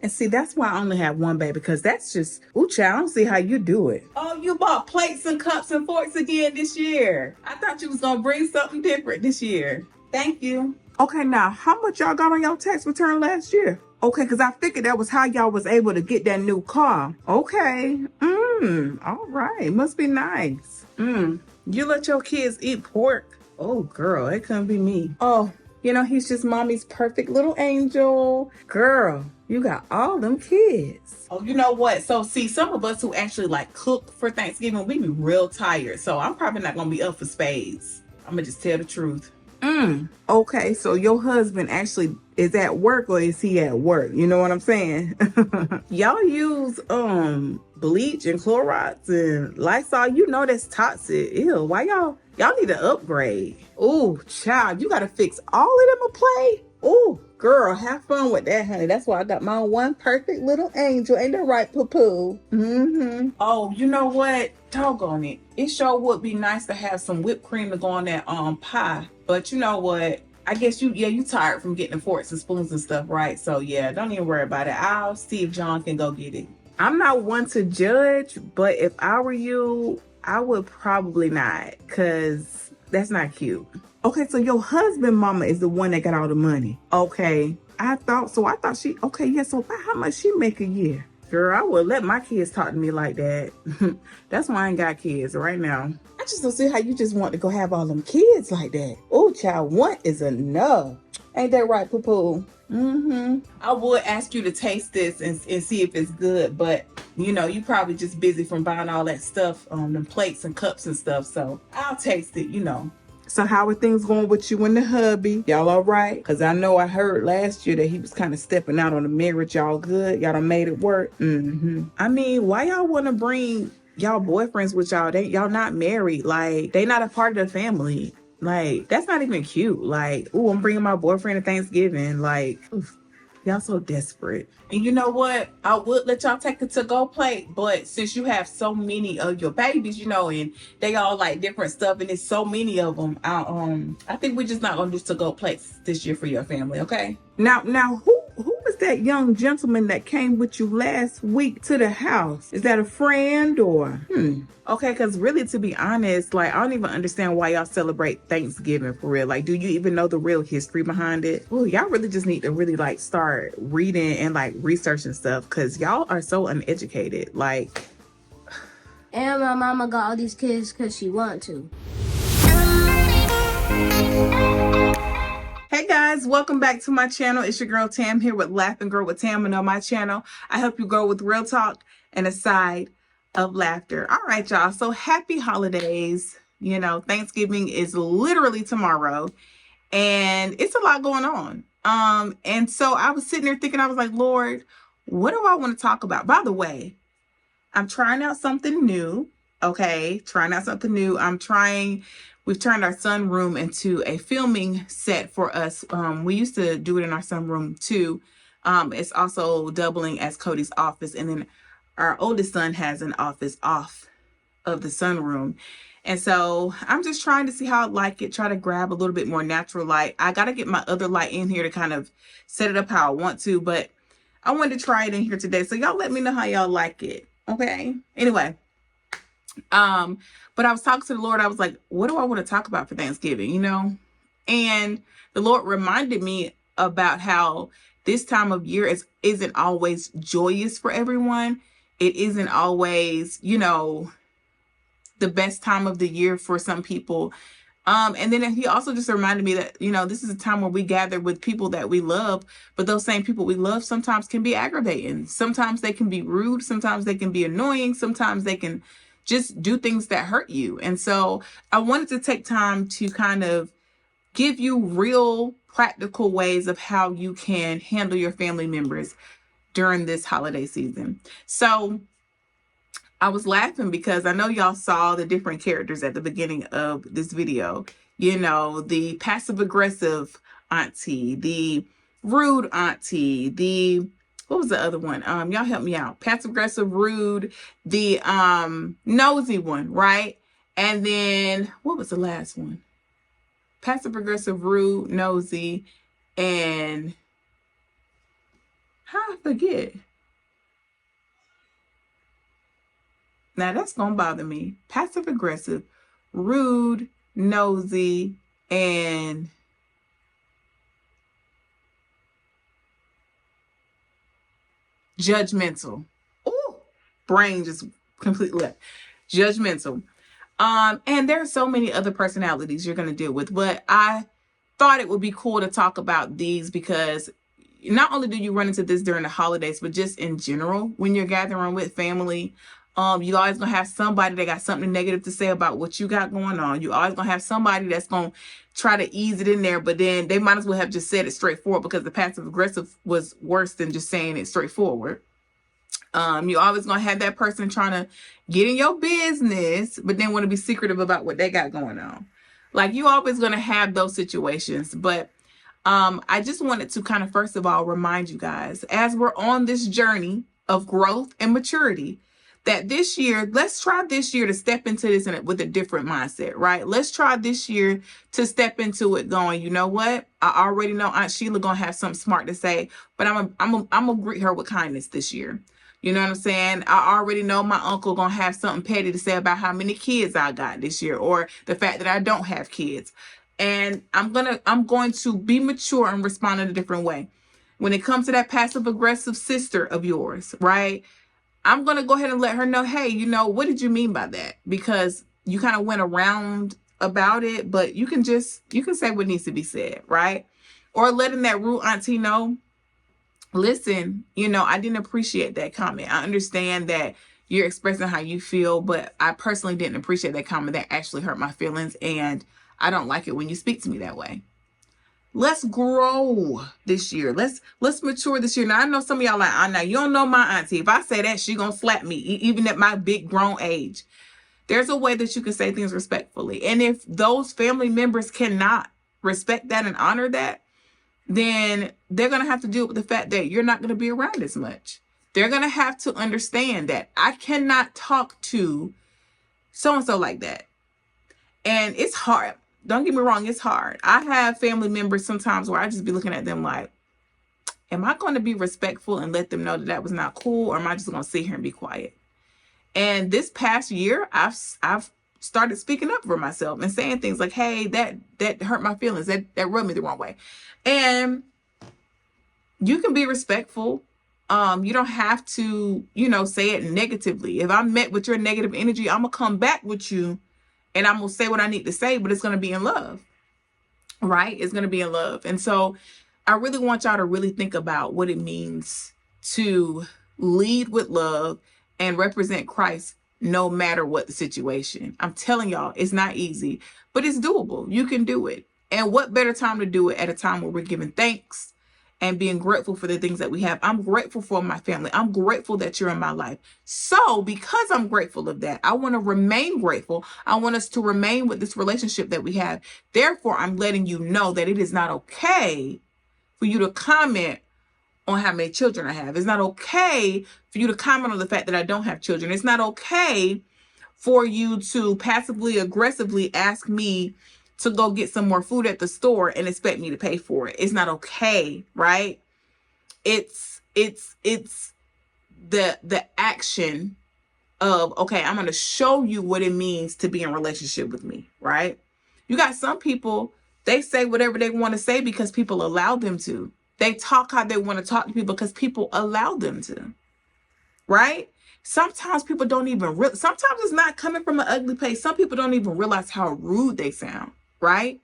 And see, that's why I only have one baby, because that's just, ooh, child, I don't see how you do it. Oh, you bought plates and cups and forks again this year. I thought you was going to bring something different this year. Thank you. Okay, now, how much y'all got on your tax return last year? Okay, because I figured that was how y'all was able to get that new car. Okay. All right. Must be nice. You let your kids eat pork? Oh, girl, it couldn't be me. Oh, he's just mommy's perfect little angel. Girl, you got all them kids. Oh, you know what? So, see, some of us who actually like cook for Thanksgiving, we be real tired. So I'm probably not going to be up for spades. I'm going to just tell the truth. Okay, so your husband actually is at work, or is he at work? You know what I'm saying? Y'all use bleach and Clorox and Lysol. You know that's toxic. Ew, why y'all need to upgrade? Ooh, child, you gotta fix all of them a play. Ooh, girl, have fun with that, honey. That's why I got my one perfect little angel. Ain't that right, poo-poo? Oh, you know what? Doggone it. It sure would be nice to have some whipped cream to go on that pie. But you know what? I guess you tired from getting the forks and spoons and stuff, right? So yeah, don't even worry about it. I'll see if John can go get it. I'm not one to judge, but if I were you, I would probably not, because that's not cute. Okay, so your husband mama is the one that got all the money. Okay, I thought she, okay, yeah, so about how much she make a year? Girl, I would let my kids talk to me like that. That's why I ain't got kids right now. I just don't see how you just want to go have all them kids like that. Oh, child, one is enough. Ain't that right, poo-poo? I would ask you to taste this and see if it's good, but you probably just busy from buying all that stuff, them plates and cups and stuff. So I'll taste it, So how are things going with you and the hubby? Y'all all right? Because I know I heard last year that he was kind of stepping out on the marriage. Y'all good? Y'all done made it work? I mean, why y'all want to bring y'all boyfriends with y'all? Y'all not married. Like, they not a part of the family. Like, that's not even cute. Like, ooh, I'm bringing my boyfriend to Thanksgiving. Like, oof. Y'all so desperate. And you know what? I would let y'all take a to-go plate, but since you have so many of your babies, and they all like different stuff, and it's so many of them, I think we're just not gonna do to-go plates this year for your family, okay? Now, who was that young gentleman that came with you last week to the house? Is that a friend or? Okay, because really, to be honest, like, I don't even understand why y'all celebrate Thanksgiving for real. Like, do you even know the real history behind it? Oh, y'all really just need to really like start reading and like researching stuff, because y'all are so uneducated. Like, and my mama got all these kids because she wanted to. hey guys, welcome back to my channel. It's your girl Tam here with Laugh and Grow with Tam, and on my channel, I help you grow with real talk and a side of laughter. All right, y'all. So happy holidays. Thanksgiving is literally tomorrow, and it's a lot going on. And so I was sitting there thinking, I was like, Lord, what do I want to talk about? By the way, I'm trying out something new. Okay, trying out something new. We've turned our sunroom into a filming set for us. We used to do it in our sunroom too. It's also doubling as Cody's office, and then our oldest son has an office off of the sunroom. And so I'm just trying to see how I like it, try to grab a little bit more natural light. I got to get my other light in here to kind of set it up how I want to, but I wanted to try it in here today. So y'all let me know how y'all like it. Okay. Anyway, but I was talking to the Lord. I was like, what do I want to talk about for Thanksgiving, And the Lord reminded me about how this time of year isn't always joyous for everyone. It isn't always, the best time of the year for some people. And then he also just reminded me that, this is a time where we gather with people that we love, but those same people we love sometimes can be aggravating. Sometimes they can be rude. Sometimes they can be annoying. Sometimes they can just do things that hurt you. And so I wanted to take time to kind of give you real practical ways of how you can handle your family members during this holiday season. So I was laughing because I know y'all saw the different characters at the beginning of this video. The passive aggressive auntie, the rude auntie, what was the other one? Y'all help me out. Passive aggressive, rude, the nosy one, right? And then what was the last one? Passive aggressive, rude, nosy, and How I forget? Now that's gonna bother me. Passive aggressive, rude, nosy, and judgmental. Ooh, brain just completely left. Judgmental. And there are so many other personalities you're gonna deal with, but I thought it would be cool to talk about these because not only do you run into this during the holidays, but just in general, when you're gathering with family, you always gonna have somebody that got something negative to say about what you got going on. You always gonna have somebody that's gonna try to ease it in there, but then they might as well have just said it straightforward because the passive aggressive was worse than just saying it straightforward. You always gonna have that person trying to get in your business, but then want to be secretive about what they got going on. Like you always gonna have those situations, but I just wanted to kind of first of all remind you guys as we're on this journey of growth and maturity that this year, let's try this year to step into this with a different mindset, right? Let's try this year to step into it going, you know what? I already know Aunt Sheila gonna have something smart to say, but I'm gonna greet her with kindness this year. You know what I'm saying? I already know my uncle gonna have something petty to say about how many kids I got this year or the fact that I don't have kids. And I'm going to be mature and respond in a different way. When it comes to that passive aggressive sister of yours, right? I'm going to go ahead and let her know, hey, you know, what did you mean by that? Because you kind of went around about it, but you can say what needs to be said, right? Or letting that rude auntie know, listen, you know, I didn't appreciate that comment. I understand that you're expressing how you feel, but I personally didn't appreciate that comment. That actually hurt my feelings, and I don't like it when you speak to me that way. Let's grow this year. Let's mature this year. Now, I know some of y'all like, now you don't know my auntie. If I say that, she gonna slap me, even at my big grown age. There's a way that you can say things respectfully. And if those family members cannot respect that and honor that, then they're going to have to deal with the fact that you're not going to be around as much. They're going to have to understand that I cannot talk to so-and-so like that. And it's hard. Don't get me wrong, it's hard. I have family members sometimes where I just be looking at them like, am I going to be respectful and let them know that that was not cool, or am I just going to sit here and be quiet? And this past year, I've started speaking up for myself and saying things like, hey, that hurt my feelings. That rubbed me the wrong way. And you can be respectful. You don't have to, say it negatively. If I'm met with your negative energy, I'm going to come back with you and I'm going to say what I need to say, but it's going to be in love, right? It's going to be in love. And so I really want y'all to really think about what it means to lead with love and represent Christ no matter what the situation. I'm telling y'all, it's not easy, but it's doable. You can do it. And what better time to do it at a time where we're giving thanks and being grateful for the things that we have. I'm grateful for my family. I'm grateful that you're in my life. So because I'm grateful of that, I want to remain grateful. I want us to remain with this relationship that we have. Therefore, I'm letting you know that it is not okay for you to comment on how many children I have. It's not okay for you to comment on the fact that I don't have children. It's not okay for you to passively aggressively ask me to go get some more food at the store and expect me to pay for it. It's not okay, right? It's the action of, okay, I'm going to show you what it means to be in relationship with me, right? You got some people, they say whatever they want to say because people allow them to. They talk how they want to talk to people because people allow them to, right? Sometimes people don't even sometimes it's not coming from an ugly place. Some people don't even realize how rude they sound, right?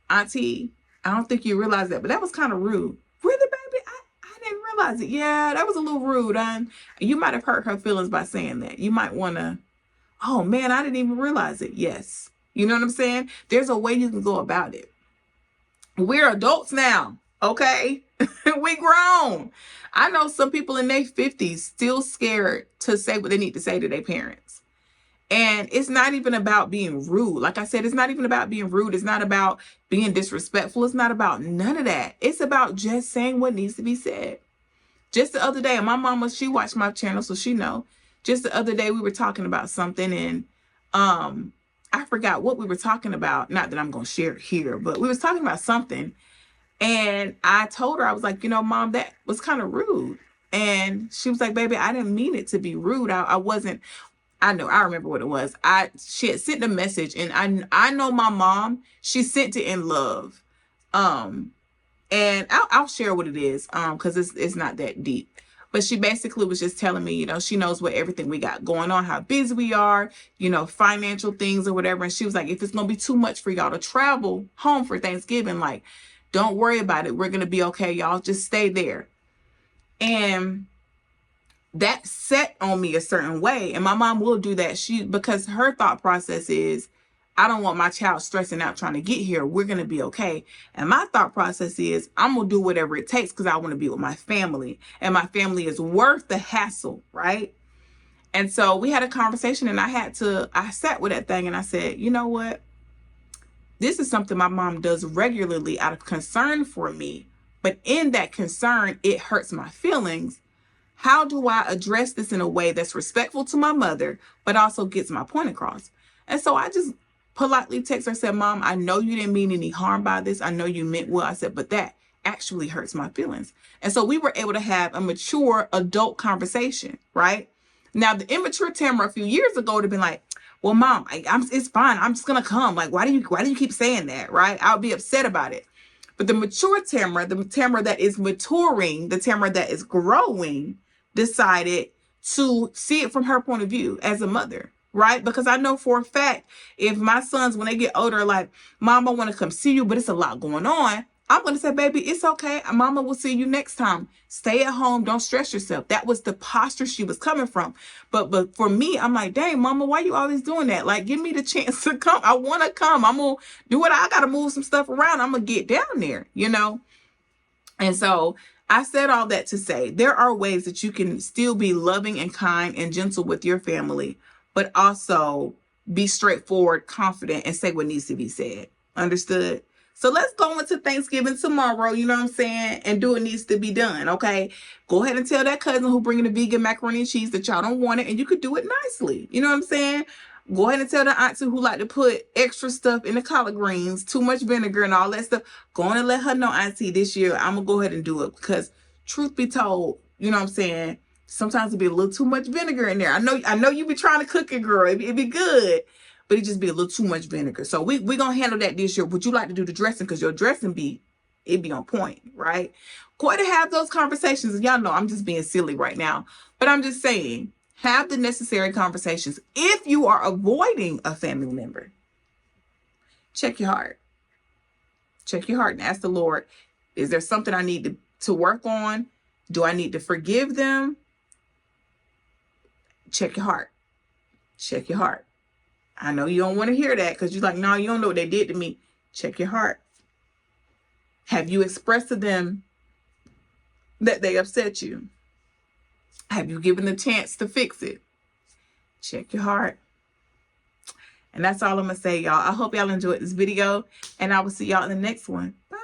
Auntie, I don't think you realize that, but that was kind of rude. Really, baby? I didn't realize it. Yeah, that was a little rude. You might have hurt her feelings by saying that. You might want to, oh man, I didn't even realize it. Yes. You know what I'm saying? There's a way you can go about it. We're adults now, okay? We grown. I know some people in their 50s still scared to say what they need to say to their parents. And it's not even about being rude. Like I said, it's not even about being rude. It's not about being disrespectful. It's not about none of that. It's about just saying what needs to be said. Just the other day, and my mama, she watched my channel, so she know. Just the other day, we were talking about something, and I forgot what we were talking about. Not that I'm going to share it here, but we was talking about something. And I told her, I was like, Mom, that was kind of rude. And she was like, baby, I didn't mean it to be rude. I wasn't. I know, I remember what it was. She had sent a message, and I know my mom, she sent it in love. And I'll share what it is, because it's not that deep. But she basically was just telling me, she knows what everything we got going on, how busy we are, financial things or whatever. And she was like, if it's going to be too much for y'all to travel home for Thanksgiving, like, don't worry about it. We're going to be okay, y'all. Just stay there. And that set on me a certain way. And my mom will do that. Because her thought process is, I don't want my child stressing out trying to get here. We're going to be okay. And my thought process is, I'm going to do whatever it takes because I want to be with my family. And my family is worth the hassle, right? And so we had a conversation, and I sat with that thing and I said, you know what? This is something my mom does regularly out of concern for me. But in that concern, it hurts my feelings. How do I address this in a way that's respectful to my mother, but also gets my point across? And so I just politely text her, said, Mom, I know you didn't mean any harm by this. I know you meant well. I said, but that actually hurts my feelings. And so we were able to have a mature adult conversation, right? Now, the immature Tamara a few years ago would have been like, well, Mom, it's fine. I'm just going to come. Like, why do you keep saying that? Right? I'll be upset about it. But the mature Tamara, the Tamara that is maturing, the Tamara that is growing, decided to see it from her point of view as a mother, right? Because I know for a fact, if my sons, when they get older, like, Mom, I want to come see you, but it's a lot going on, I'm going to say, baby, it's okay. Mama will see you next time. Stay at home. Don't stress yourself. That was the posture she was coming from. But for me, I'm like, dang, Mama, why you always doing that? Like, give me the chance to come. I want to come. I'm going to do what I got to move some stuff around. I'm going to get down there, And so I said all that to say there are ways that you can still be loving and kind and gentle with your family, but also be straightforward, confident, and say what needs to be said. Understood? So let's go into Thanksgiving tomorrow, you know what I'm saying, and do what needs to be done, okay? Go ahead and tell that cousin who bringing the vegan macaroni and cheese that y'all don't want it, and you could do it nicely. You know what I'm saying? Go ahead and tell the auntie who like to put extra stuff in the collard greens, too much vinegar and all that stuff. Go on and let her know, auntie, this year I'm going to go ahead and do it, because truth be told, you know what I'm saying, sometimes it'd be a little too much vinegar in there. I know you be trying to cook it, girl. It'd be good, but it just be a little too much vinegar. So we're going to handle that this year. Would you like to do the dressing? Because your dressing it'd be on point, right? Go ahead and have those conversations. Y'all know I'm just being silly right now, but I'm just saying, have the necessary conversations. If you are avoiding a family member, check your heart. Check your heart and ask the Lord, is there something I need to work on? Do I need to forgive them? Check your heart. Check your heart. I know you don't want to hear that because you're like, no, you don't know what they did to me. Check your heart. Have you expressed to them that they upset you? Have you given them a chance to fix it? Check your heart. And that's all I'm going to say, y'all. I hope y'all enjoyed this video, and I will see y'all in the next one. Bye.